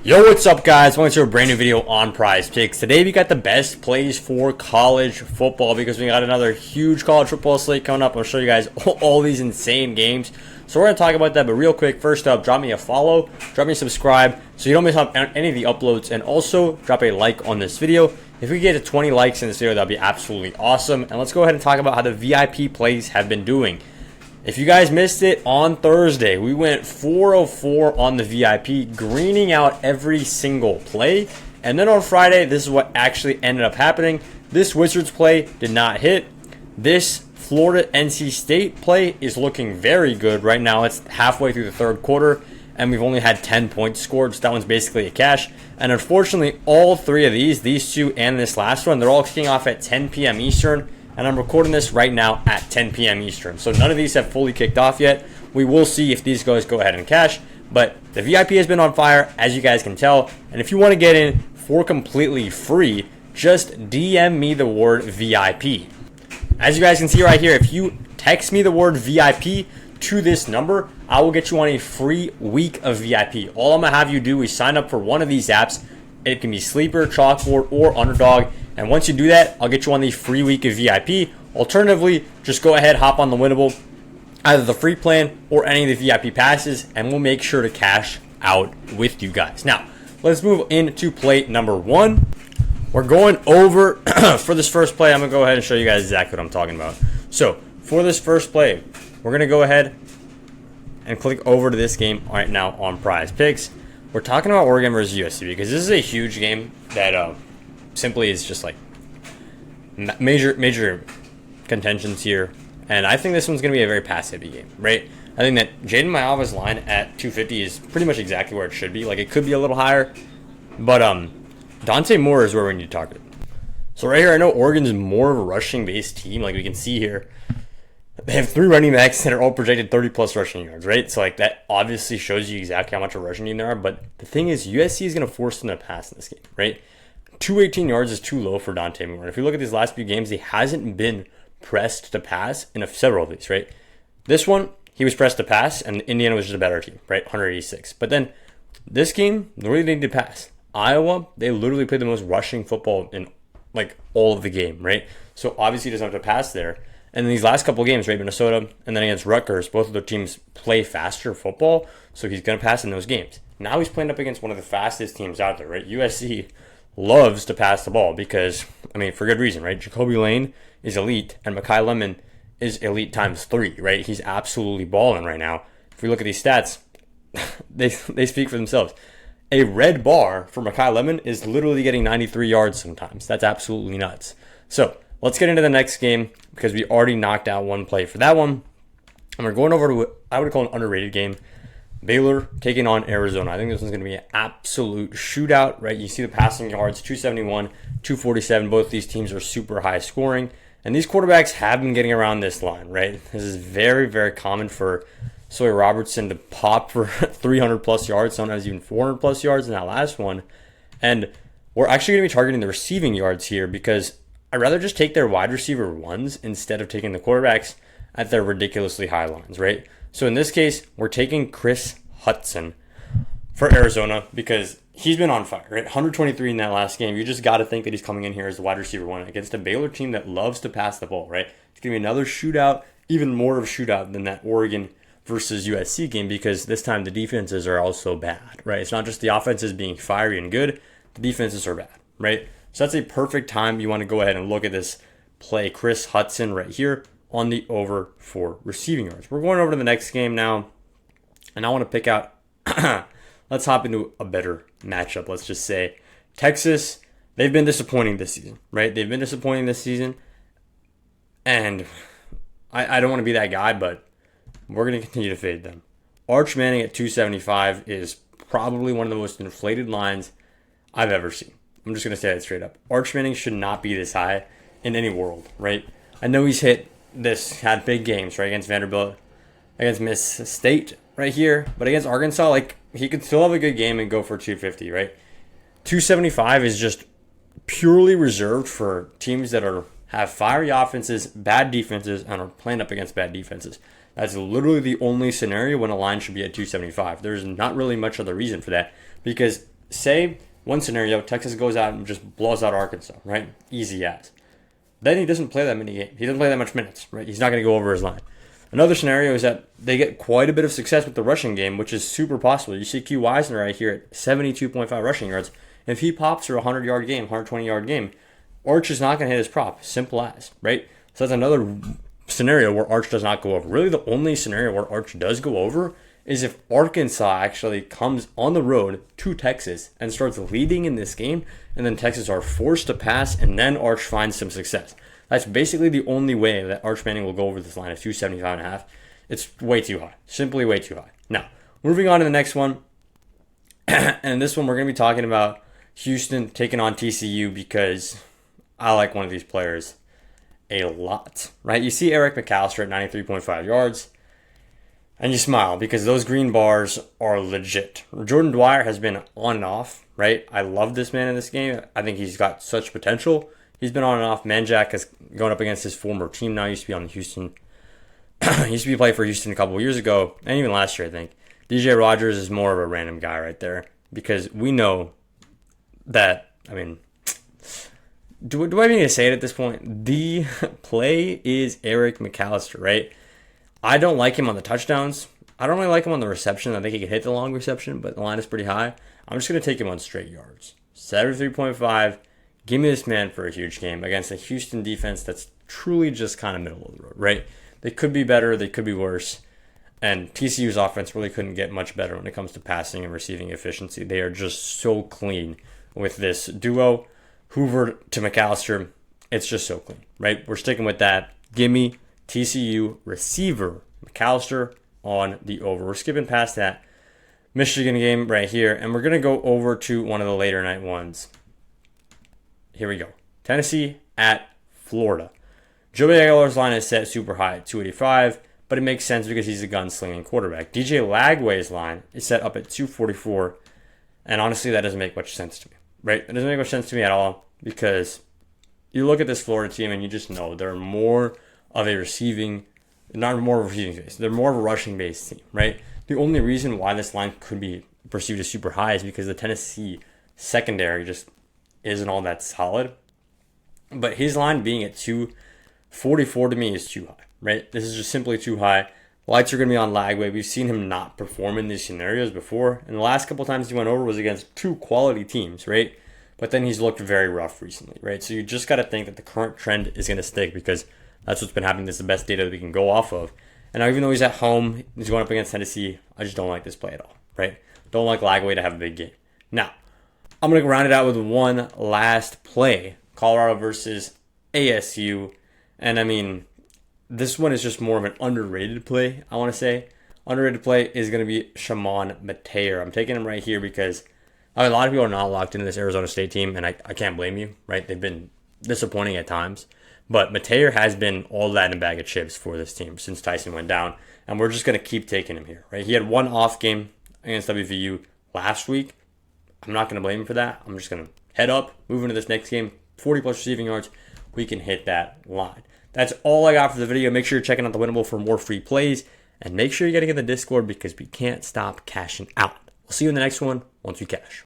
Yo, what's up, guys? Welcome to a brand new video on PrizePicks. Today we got the best plays for college football because we got another huge college football slate coming up. I'll show you guys all these insane games. So we're going to talk about that, but real quick, first up, drop me a follow, drop me a subscribe so you don't miss out on any of the uploads, and also drop a like on this video. If we get to 20 likes in this video, that'd be absolutely awesome. And let's go ahead and talk about how the VIP plays have been doing. If you guys missed it, on Thursday, we went 404 on the VIP, greening out every single play. And then on Friday, this is what actually ended up happening. This Wizards play did not hit. This Florida NC State play is looking very good right now. It's halfway through the third quarter, and we've only had 10 points scored. So that one's basically a cash. And unfortunately, all three of these two and this last one, they're all kicking off at 10 p.m. Eastern. And I'm recording this right now at 10 p.m. Eastern. So none of these have fully kicked off yet. We will see if these guys go ahead and cash. But the VIP has been on fire, as you guys can tell. And if you want to get in for completely free, just DM me the word VIP. As you guys can see right here, if you text me the word VIP to this number, I will get you on a free week of VIP. All I'm going to have you do is sign up for one of these apps. It can be Sleeper, Chalkboard, or Underdog. And once you do that, I'll get you on the free week of VIP. Alternatively, just go ahead, hop on the winnable, either the free plan or any of the VIP passes, and we'll make sure to cash out with you guys. Now, let's move into play number one. We're going over, for this first play, I'm going to go ahead and show you guys exactly what I'm talking about. So, for this first play, we're going to go ahead and click over to this game right now on PrizePicks. We're talking about Oregon versus USC because this is a huge game that simply is just like major contentions here. And I think this one's going to be a very pass-heavy game, right? I think that Jaden Mayava's line at 250 is pretty much exactly where it should be. Like, it could be a little higher, but Dante Moore is where we need to target. So right here, I know Oregon's more of a rushing-based team, like we can see here. They have 3 running backs that are all projected 30-plus rushing yards, right? So, like, that obviously shows you exactly how much of a rushing team they are. But the thing is, USC is going to force them to pass in this game, right? 218 yards is too low for Dante Moore. If you look at these last few games, he hasn't been pressed to pass in several of these, right? This one, he was pressed to pass, and Indiana was just a better team, right? 186. But then this game, they really didn't need to pass. Iowa, they literally played the most rushing football in, like, all of the game, right? So, obviously, he doesn't have to pass there. And in these last couple of games, right, Minnesota and then against Rutgers, both of their teams play faster football, so he's going to pass in those games. Now he's playing up against one of the fastest teams out there, right? USC loves to pass the ball because, I mean, for good reason, right? Jacoby Lane is elite, and Mekhi Lemon is elite times 3, right? He's absolutely balling right now. If we look at these stats, they speak for themselves. A red bar for Mekhi Lemon is literally getting 93 yards sometimes. That's absolutely nuts. So, let's get into the next game because we already knocked out one play for that one. And we're going over to what I would call an underrated game. Baylor taking on Arizona. I think this one's going to be an absolute shootout, right? You see the passing yards, 271, 247. Both these teams are super high scoring. And these quarterbacks have been getting around this line, right? This is very, very common for Sawyer Robertson to pop for 300-plus yards, sometimes even 400-plus yards in that last one. And we're actually going to be targeting the receiving yards here because I'd rather just take their wide receiver ones instead of taking the quarterbacks at their ridiculously high lines, right? So in this case, we're taking Chris Hudson for Arizona because he's been on fire, right? 123 in that last game. You just got to think that he's coming in here as the wide receiver one against a Baylor team that loves to pass the ball, right? It's going to be another shootout, even more of a shootout than that Oregon versus USC game because this time the defenses are also bad, right? It's not just the offenses being fiery and good. The defenses are bad, right? So that's a perfect time you want to go ahead and look at this play. Chris Hudson right here on the over for receiving yards. We're going over to the next game now, and I want to pick out, let's hop into a better matchup. Let's just say Texas, they've been disappointing this season, right? They've been disappointing this season, and I don't want to be that guy, but we're going to continue to fade them. Arch Manning at 275 is probably one of the most inflated lines I've ever seen. I'm just going to say that straight up. Arch Manning should not be this high in any world, right? I know he's had big games, right? Against Vanderbilt, against Miss State right here. But against Arkansas, like, he could still have a good game and go for 250, right? 275 is just purely reserved for teams that have fiery offenses, bad defenses, and are playing up against bad defenses. That's literally the only scenario when a line should be at 275. There's not really much other reason for that because say one scenario, Texas goes out and just blows out Arkansas, right? Easy as. Then he doesn't play that many games. He doesn't play that much minutes, right? He's not going to go over his line. Another scenario is that they get quite a bit of success with the rushing game, which is super possible. You see Q Wisner right here at 72.5 rushing yards. If he pops for a 100-yard game, 120-yard game, Arch is not going to hit his prop. Simple as, right? So that's another scenario where Arch does not go over. Really, the only scenario where Arch does go over is if Arkansas actually comes on the road to Texas and starts leading in this game, and then Texas are forced to pass, and then Arch finds some success. That's basically the only way that Arch Manning will go over this line of 275.5. It's way too high. Simply way too high. Now, moving on to the next one. And this one we're going to be talking about Houston taking on TCU because I like one of these players a lot, right? You see Eric McAllister at 93.5 yards, and you smile because those green bars are legit. Jordan Dwyer has been on and off, right? I love this man in this game. I think he's got such potential. He's been on and off. Manjack is going up against his former team now. He used to be on the Houston. He used to be playing for Houston a couple of years ago, and even last year, I think. DJ Rogers is more of a random guy right there because we know that, I mean, do I need to say it at this point? The play is Eric McAllister, right? I don't like him on the touchdowns. I don't really like him on the reception. I think he can hit the long reception, but the line is pretty high. I'm just going to take him on straight yards. 73.5. Give me this man for a huge game against a Houston defense that's truly just kind of middle of the road, right? They could be better. They could be worse. And TCU's offense really couldn't get much better when it comes to passing and receiving efficiency. They are just so clean with this duo. Hoover to McAllister, it's just so clean, right? We're sticking with that. Give me TCU receiver McAllister on the over. We're skipping past that Michigan game right here, and we're going to go over to one of the later night ones. Here we go. Tennessee at Florida. Joey Aguilar's line is set super high at 285, but it makes sense because he's a gunslinging quarterback. DJ Lagway's line is set up at 244, and honestly, that doesn't make much sense to me, right? It doesn't make much sense to me at all because you look at this Florida team and you just know they're more of a receiving, not more of a receiving base. They're more of a rushing based team, right? The only reason why this line could be perceived as super high is because the Tennessee secondary just isn't all that solid. But his line being at 244 to me is too high, right? This is just simply too high. Lights are going to be on Lagway. We've seen him not perform in these scenarios before. And the last couple times he went over was against two quality teams, right? But then he's looked very rough recently, right? So you just got to think that the current trend is going to stick because that's what's been happening. This is the best data that we can go off of. And now even though he's at home, he's going up against Tennessee, I just don't like this play at all, right? Don't like Lagway to have a big game. Now, I'm going to round it out with one last play. Colorado versus ASU. And I mean, this one is just more of an underrated play, I want to say. Underrated play is going to be Shimon Mateer. I'm taking him right here because a lot of people are not locked into this Arizona State team, and I can't blame you, right? They've been disappointing at times. But Mateer has been all that in a bag of chips for this team since Tyson went down. And we're just going to keep taking him here, right? He had one off game against WVU last week. I'm not going to blame him for that. I'm just going to head up, move into this next game, 40-plus receiving yards. We can hit that line. That's all I got for the video. Make sure you're checking out the Winnable for more free plays. And make sure you're getting in the Discord because we can't stop cashing out. We'll see you in the next one once we cash.